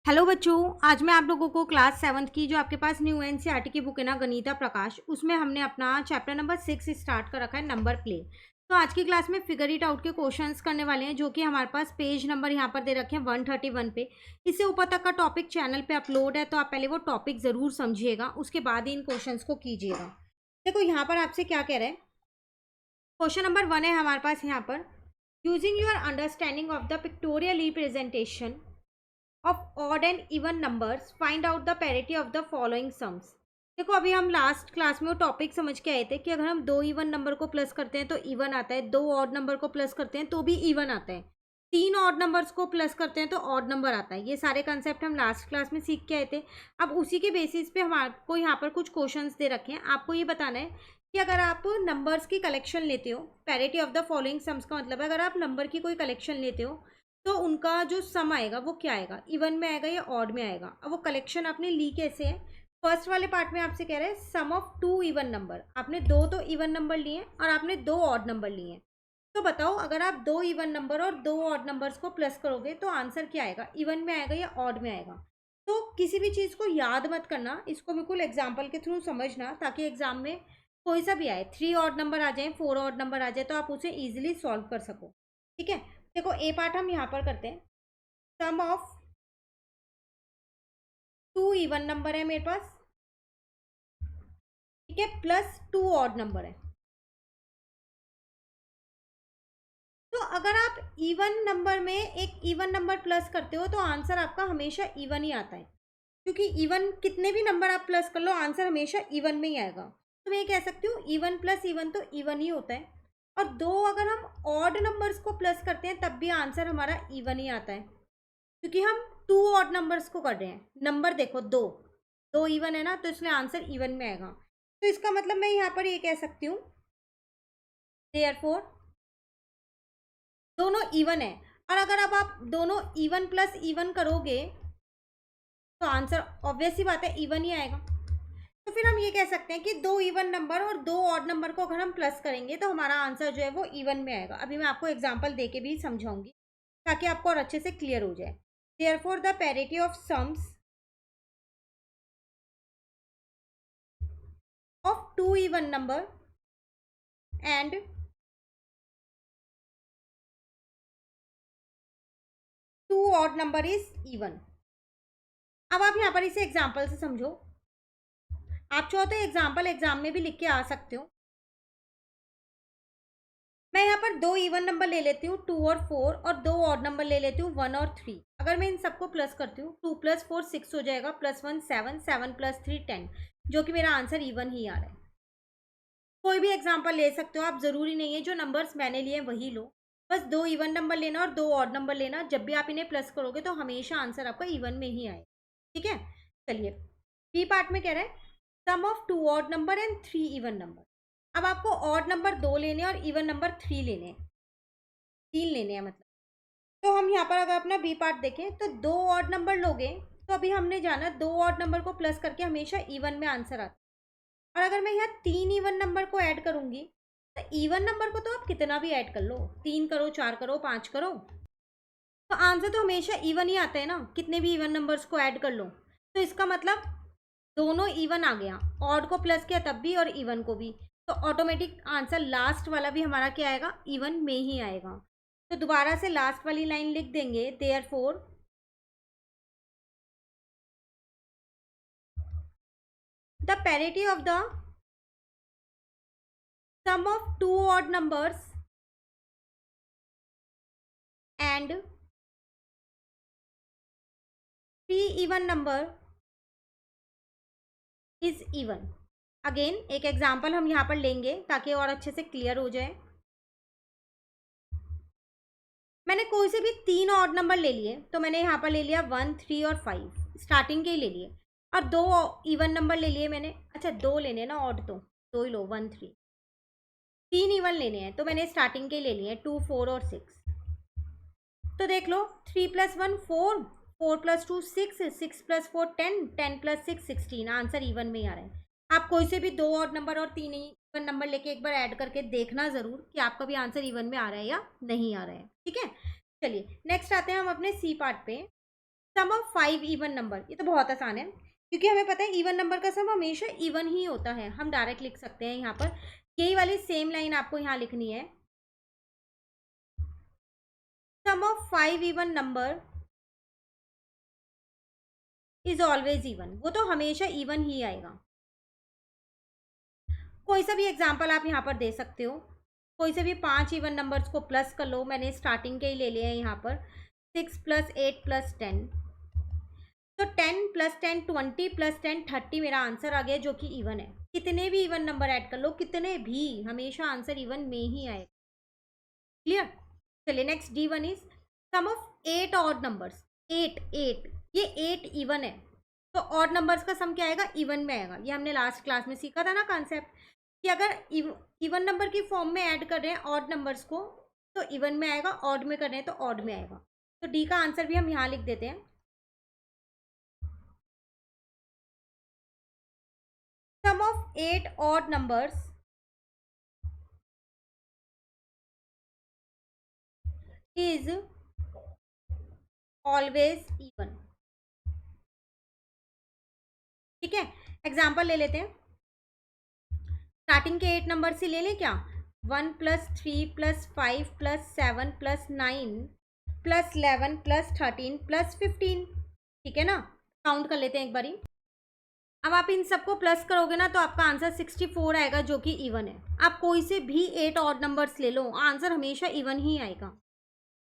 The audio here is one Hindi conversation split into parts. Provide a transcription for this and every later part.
हेलो बच्चों, आज मैं आप लोगों को क्लास 7th की जो आपके पास न्यू एनसीईआरटी की बुक है ना गणिता प्रकाश, उसमें हमने अपना चैप्टर नंबर 6 स्टार्ट कर रखा है नंबर प्ले। तो आज की क्लास में फिगर इट आउट के क्वेश्चंस करने वाले हैं जो कि हमारे पास पेज नंबर यहाँ पर दे रखे हैं 131 पे। इससे ऊपर तक का टॉपिक चैनल पे अपलोड है, तो आप पहले वो टॉपिक ज़रूर समझिएगा, उसके बाद ही इन क्वेश्चन को कीजिएगा। देखो यहाँ पर आपसे क्या कह रहे हैं। क्वेश्चन नंबर 1 है हमारे पास यहाँ पर, using your understanding of the pictorial representation of odd and even numbers find out the parity of the following sums। देखो अभी हम लास्ट क्लास में वो टॉपिक समझ के आए थे कि अगर हम दो इवन नंबर को प्लस करते हैं तो इवन आता है, दो ऑड नंबर को प्लस करते हैं तो भी इवन आता है, तीन ऑड नंबर्स को प्लस करते हैं तो ऑड नंबर आता है। ये सारे कंसेप्ट हम लास्ट क्लास में सीख के आए थे। अब उसी के बेसिस पे हमारे यहाँ पर कुछ क्वेश्चंस दे रखे हैं। आपको ये बताना है कि अगर आप नंबर्स की कलेक्शन लेते हो, parity of the following sums का मतलब है अगर आप नंबर की कोई कलेक्शन लेते हो तो उनका जो सम आएगा वो क्या आएगा, इवन में आएगा या ऑड में आएगा। अब वो कलेक्शन आपने ली कैसे है। फर्स्ट वाले पार्ट में आपसे कह रहे हैं sum of two even number, आपने दो तो इवन नंबर लिए और आपने दो ऑड नंबर लिए हैं। तो बताओ अगर आप दो इवन नंबर और दो ऑड नंबर्स को प्लस करोगे तो आंसर क्या आएगा, इवन में आएगा या ऑड में आएगा। तो किसी भी चीज़ को याद मत करना, इसको बिल्कुल एग्जाम्पल के थ्रू समझना ताकि एग्जाम में कोई सा भी आए, थ्री ऑड नंबर आ जाए, फोर ऑड नंबर आ जाए तो आप उसे ईजिली सॉल्व कर सको। ठीक है, देखो ए पार्ट हम यहाँ पर करते हैं। Sum of two even number है मेरे पास, ठीक है, प्लस टू ऑड नंबर है। तो अगर आप इवन नंबर में एक इवन नंबर प्लस करते हो तो आंसर आपका हमेशा इवन ही आता है, क्योंकि इवन कितने भी नंबर आप प्लस कर लो आंसर हमेशा इवन में ही आएगा। तो मैं ये कह सकती हूँ इवन प्लस इवन तो इवन ही होता है। और दो अगर हम ऑड नंबर्स को प्लस करते हैं तब भी आंसर हमारा इवन ही आता है, क्योंकि हम टू ऑड नंबर्स को कर रहे हैं। नंबर देखो दो, दो इवन है ना, तो इसलिए आंसर इवन में आएगा। तो इसका मतलब मैं यहाँ पर ये कह सकती हूँ देयरफॉर दोनों इवन है। और अगर अब आप दोनों इवन प्लस इवन करोगे तो आंसर ऑब्वियस ही बात है इवन ही आएगा। तो फिर हम ये कह सकते हैं कि दो इवन नंबर और दो ऑड नंबर को अगर हम प्लस करेंगे तो हमारा आंसर जो है वो इवन में आएगा। अभी मैं आपको एग्जांपल दे के भी समझाऊंगी ताकि आपको और अच्छे से क्लियर हो जाए। Therefore the parity of sums of two even number and two odd number is even. अब आप यहाँ पर इसे एग्जाम्पल से समझो। आप चाहो तो एग्जाम्पल एग्जाम में भी लिख के आ सकते हो। मैं यहाँ पर दो इवन नंबर ले लेती हूँ टू और फोर, और दो ऑड नंबर ले लेती हूँ वन और थ्री। अगर मैं इन सबको प्लस करती हूँ टू प्लस फोर सिक्स हो जाएगा, plus one seven, seven plus three 10, जो कि मेरा आंसर इवन ही आ रहा है। कोई भी एग्जाम्पल ले सकते हो आप, ज़रूरी नहीं है जो नंबर्स मैंने लिए वही लो। बस दो इवन नंबर लेना और दो ऑड नंबर लेना, जब भी आप इन्हें प्लस करोगे तो हमेशा आंसर आपका इवन में ही आएगा। ठीक है, चलिए बी पार्ट में कह रहे हैं sum of two odd number and three even number. अब आपको ऑड नंबर दो लेने और इवन नंबर थ्री लेने हैं, तीन लेने हैं मतलब। तो हम यहाँ पर अगर अपना बी पार्ट देखें तो दो ऑड नंबर लोगे तो अभी हमने जाना दो ऑड नंबर को प्लस करके हमेशा इवन में आंसर आता है। और अगर मैं यहाँ तीन इवन नंबर को ऐड करूंगी तो इवन नंबर को तो आप कितना भी ऐड कर लो, तीन करो, चार करो, पाँच करो, तो आंसर तो हमेशा इवन ही आता है ना, कितने भी इवन नंबर्स को ऐड कर लो। तो इसका मतलब दोनों इवन आ गया, ऑड को प्लस किया तब भी और इवन को भी, तो ऑटोमेटिक आंसर लास्ट वाला भी हमारा क्या आएगा, इवन में ही आएगा। तो दोबारा से लास्ट वाली लाइन लिख देंगे therefore the parity of the sum of two odd numbers and three even number is even. Again एक एग्जाम्पल हम यहाँ पर लेंगे ताकि और अच्छे से क्लियर हो जाए। मैंने कोई से भी तीन ऑड नंबर ले लिए, तो मैंने यहाँ पर ले लिया वन, थ्री और फाइव, स्टार्टिंग के ही ले लिए। और दो इवन नंबर ले लिए मैंने, अच्छा दो लेने ना ऑड, तो दो ही लो, वन थ्री। तीन इवन लेने हैं तो मैंने स्टार्टिंग के ले लिए टू, फोर और सिक्स। तो देख लो three plus one four, four plus two six, six plus four ten, ten plus six 16, answer even में ही आ रहा है। आप कोई से भी दो ऑड नंबर और तीन इवन नंबर लेके एक बार ऐड करके देखना ज़रूर कि आपका भी आंसर इवन में आ रहा है या नहीं आ रहा है। ठीक है, चलिए नेक्स्ट आते हैं हम अपने सी पार्ट पे। सम ऑफ 5 इवन नंबर, ये तो बहुत आसान है क्योंकि हमें पता है इवन नंबर का सम हमेशा इवन ही होता है, हम डायरेक्ट लिख सकते हैं यहाँ पर। यही वाली सेम लाइन आपको यहाँ लिखनी है, sum of 5 even number is always even, वो तो हमेशा इवन ही आएगा। कोई सा भी एग्जाम्पल आप यहाँ पर दे सकते हो, कोई से भी 5 इवन नंबर्स को प्लस कर लो, मैंने स्टार्टिंग के ही ले लिया है यहाँ पर, 6 + 8 + 10, तो 10 + 10 20 + 10 30 मेरा आंसर आ गया जो कि इवन है। कितने भी इवन नंबर ऐड कर लो, कितने भी, हमेशा आंसर इवन में ही आएगा। क्लियर? चलिए next D1 is sum of 8 odd numbers, 8 ये 8 इवन है, तो ऑड नंबर्स का सम क्या आएगा, इवन में आएगा। ये हमने लास्ट क्लास में सीखा था ना कॉन्सेप्ट, कि अगर इवन नंबर की फॉर्म में ऐड कर रहे हैं ऑड नंबर्स को तो इवन में आएगा, ऑड में कर रहे हैं तो ऑड में आएगा। तो डी का आंसर भी हम यहाँ लिख देते हैं, sum of 8 odd numbers is always even. ठीक है, एग्जाम्पल ले लेते हैं, स्टार्टिंग के 8 नंबर से ले लें क्या, 1 + 3 + 5 + 7 + 9 + 11 + 13 + 15। ठीक है ना, काउंट कर लेते हैं एक बारी। अब आप इन सबको प्लस करोगे ना तो आपका आंसर 64 आएगा जो कि इवन है। आप कोई से भी 8 ऑड नंबर्स ले लो, आंसर हमेशा इवन ही आएगा।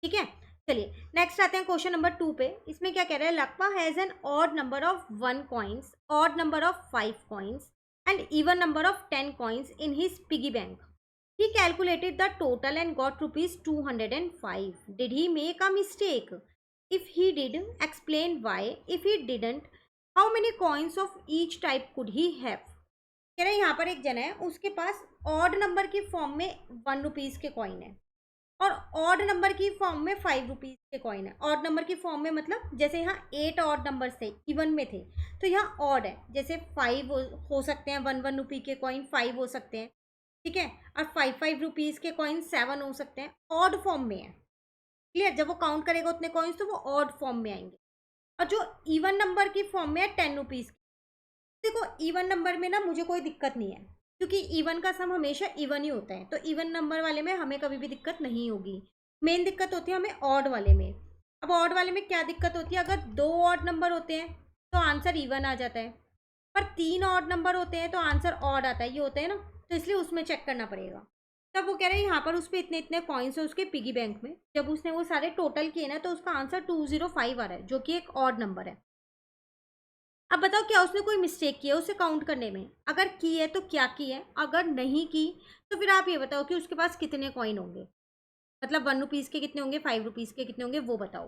ठीक है, चलिए नेक्स्ट आते हैं क्वेश्चन नंबर 2 पे। इसमें क्या कह रहा है, Lakpa has an odd number of 1 coins, odd number of 5 coins and even number of 10 coins in his piggy bank. He calculated the total and got rupees 205. Did he make a mistake? If he did, explain why. If he didn't, how many coins of each type could he have? कह रहे हैं यहाँ पर एक जन है, उसके पास ऑड नंबर की फॉर्म में 1 रुपीज़ के कॉइन है और ऑड नंबर की फॉर्म में 5 रुपीज़ के कॉइन है। ऑड नंबर की फॉर्म में मतलब जैसे यहाँ 8 ऑड नंबर्स थे, इवन में थे, तो यहाँ ऑड है, जैसे 5 हो सकते हैं, 1 रुपये के कॉइन 5 हो सकते हैं। ठीक है, और 5 रुपीज़ के कॉइन 7 हो सकते हैं, ऑड फॉर्म में है। क्लियर? जब वो काउंट करेगा उतने कॉइन्स तो वो ऑड फॉर्म में आएंगे। और जो इवन नंबर की फॉर्म में है 10 रुपीज़ की, देखो इवन नंबर में ना मुझे कोई दिक्कत नहीं है क्योंकि इवन का सम हमेशा इवन ही होता है, तो इवन नंबर वाले में हमें कभी भी दिक्कत नहीं होगी। मेन दिक्कत होती है हमें ऑड वाले में। अब ऑड वाले में क्या दिक्कत होती है, अगर 2 ऑड नंबर होते हैं तो आंसर इवन आ जाता है, पर 3 ऑड नंबर होते हैं तो आंसर ऑड आता है, ये होता है ना, तो इसलिए उसमें चेक करना पड़ेगा। तब वो कह रहे हैं यहाँ पर उस पर इतने इतने कॉइन्स है उसके पिगी बैंक में, जब उसने वो सारे टोटल किए ना तो उसका आंसर 205 आ रहा है जो कि एक ऑड नंबर है। अब बताओ क्या उसने कोई मिस्टेक की है उसे काउंट करने में, अगर की है तो क्या की है, अगर नहीं की तो फिर आप ये बताओ कि उसके पास कितने कॉइन होंगे, मतलब 1 रुपीज़ के कितने होंगे, 5 रुपीज़ के कितने होंगे, वो बताओ।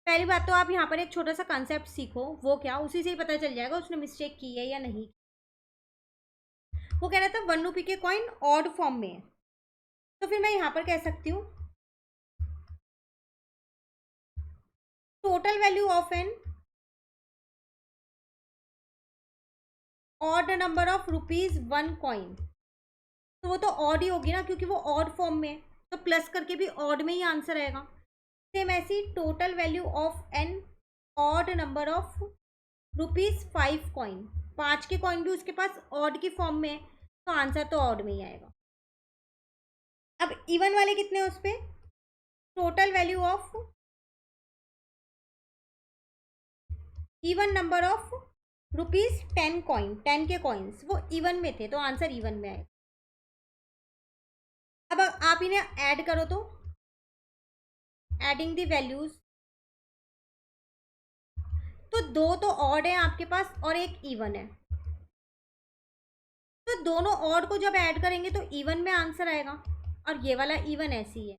पहली बात तो आप यहाँ पर एक छोटा सा कंसेप्ट सीखो, वो क्या, उसी से ही पता चल जाएगा उसने मिस्टेक की है या नहीं। वो कह रहा था 1 रुपये के कॉइन ऑड फॉर्म में है, तो फिर मैं यहाँ पर कह सकती हूँ total value of an odd number of ₹1 coin, तो वो तो ऑड ही होगी ना क्योंकि वो ऑड फॉर्म में है, तो प्लस करके भी ऑड में ही आंसर आएगा। सेम ऐसी total value of an odd number of ₹5 coin, 5 के कॉइन भी उसके पास ऑड की फॉर्म में है, तो आंसर तो ऑड में ही आएगा। अब इवन वाले कितने हैं उस पर, total value of even number of ₹10 coin, 10 के कॉइन्स वो इवन में थे तो आंसर इवन में आएगा। अब आप इन्हें ऐड करो तो एडिंग द वैल्यूज, तो 2 तो ऑड है आपके पास और एक इवन है, तो दोनों ऑड को जब ऐड करेंगे तो इवन में आंसर आएगा, और ये वाला इवन ऐसी है।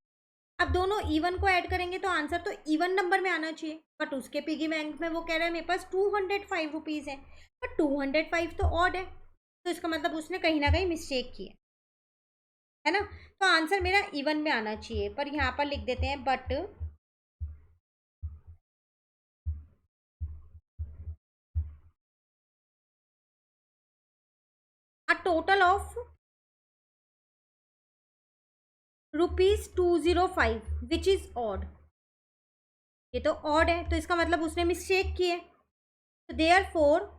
अब दोनों इवन को ऐड करेंगे तो आंसर तो इवन नंबर में आना चाहिए, बट उसके पिगी बैंक में वो कह रहा है मेरे पास 205 रुपीज़ है, बट 205 तो ऑड है, तो इसका मतलब उसने कहीं ना कहीं मिस्टेक की है ना, तो आंसर मेरा इवन में आना चाहिए, पर यहाँ पर लिख देते हैं but a total of ₹205 which is odd। ये तो ऑड है, तो इसका मतलब उसने मिस्टेक की है। तो therefore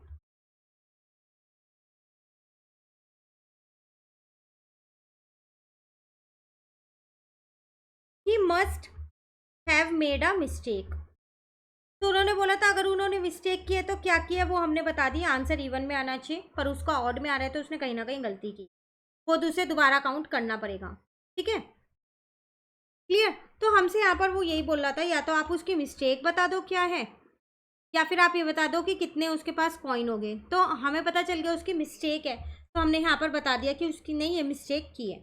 he must have made a mistake. तो उन्होंने बोला था अगर उन्होंने मिस्टेक की है तो क्या किया वो हमने बता दिया, आंसर इवन में आना चाहिए, पर उसका ऑड में आ रहा है तो उसने कहीं ना कहीं गलती की, वो दूसरे दोबारा काउंट करना पड़ेगा। ठीक है, क्लियर। तो हमसे यहाँ पर वो यही बोल रहा था, या तो आप उसकी मिस्टेक बता दो क्या है, या फिर आप ये बता दो कि कितने उसके पास कॉइन हो गए। तो हमें पता चल गया उसकी मिस्टेक है, तो हमने यहाँ पर बता दिया कि उसकी नहीं है, मिस्टेक की है।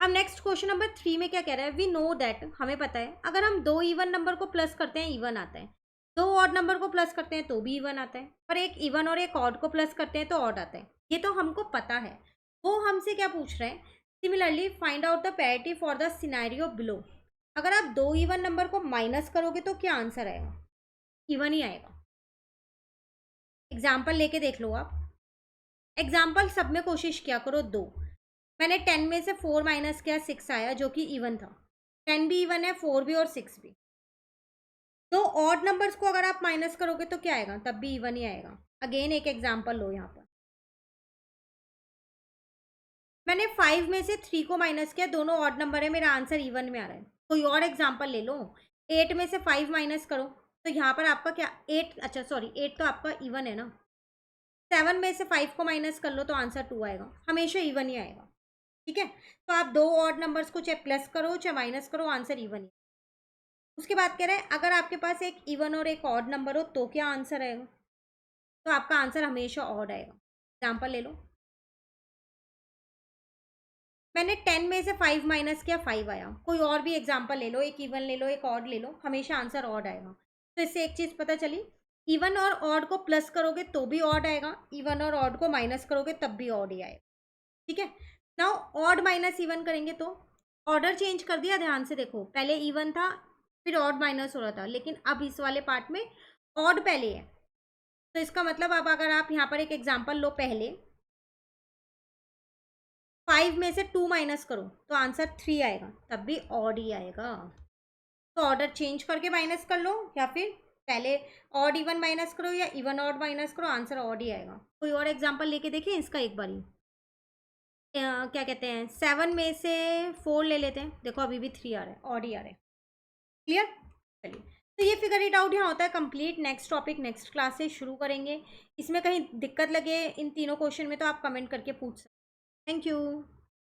अब नेक्स्ट क्वेश्चन नंबर 3 में क्या कह रहा है, वी नो दैट, हमें पता है अगर हम दो इवन नंबर को प्लस करते हैं इवन आता है, दो ऑड नंबर को प्लस करते हैं तो भी इवन आता है, पर एक इवन और एक ऑड को प्लस करते हैं तो ऑड आता है। ये तो हमको पता है। वो हमसे क्या पूछ रहे हैं, similarly find out the parity for the scenario below. अगर आप दो इवन नंबर को माइनस करोगे तो क्या आंसर आएगा, इवन ही आएगा। एग्जाम्पल लेके देख लो आप, एग्जाम्पल सब में कोशिश किया करो दो। मैंने 10 में से 4 माइनस किया, 6 आया जो कि इवन था। 10 भी इवन है, 4 भी और 6 भी। तो ऑड नंबर्स को अगर आप माइनस करोगे तो क्या आएगा, तब भी इवन ही आएगा। अगेन एक एग्जांपल लो यहाँ पर, मैंने 5 में से 3 को माइनस किया, दोनों ऑड नंबर है, मेरा आंसर इवन में आ रहा है। कोई और एग्जांपल ले लो, 8 में से 5 माइनस करो, तो यहाँ पर आपका क्या 8, अच्छा सॉरी 8 तो आपका इवन है ना। 7 में से 5 को माइनस कर लो तो आंसर 2 आएगा, हमेशा इवन ही आएगा। ठीक है, तो आप दो ऑड नंबर्स को चाहे प्लस करो चाहे माइनस करो, आंसर इवन ही। उसके बाद कह रहे हैं अगर आपके पास एक इवन और एक ऑड नंबर हो तो क्या आंसर आएगा, तो आपका आंसर हमेशा ऑड आएगा। एग्जाम्पल ले लो, मैंने 10 में से 5 माइनस किया, 5 आया। कोई और भी एग्जाम्पल ले लो, एक इवन ले लो एक ऑड ले लो, हमेशा आंसर ऑड आएगा। तो इससे एक चीज़ पता चली, इवन और ऑड को प्लस करोगे तो भी ऑड आएगा, इवन और ऑड को माइनस करोगे तब भी ऑड ही आएगा। ठीक है, नाउ ऑड माइनस इवन करेंगे तो ऑर्डर चेंज कर दिया, ध्यान से देखो, पहले इवन था फिर ऑड माइनस हो रहा था, लेकिन अब इस वाले पार्ट में ऑड पहले है। तो इसका मतलब अब अगर आप यहाँ पर एक एग्जांपल लो, पहले 5 में से 2 माइनस करो तो आंसर 3 आएगा, तब भी ऑड ही आएगा। तो ऑर्डर चेंज करके माइनस कर लो, या फिर पहले ऑड इवन माइनस करो या इवन ऑड माइनस करो, आंसर ऑड ही आएगा। कोई और एग्जांपल लेके देखें इसका एक बारी। क्या कहते हैं, 7 में से 4 ले लेते हैं, देखो अभी भी 3 आ रहा है, ऑड ही आ रहा है। क्लियर, चलिए। तो ये फिगर इट आउट यहाँ होता है complete. Next topic next class से शुरू करेंगे। इसमें कहीं दिक्कत लगे इन तीनों क्वेश्चन में तो आप कमेंट करके पूछ सकते हैं। Thank you.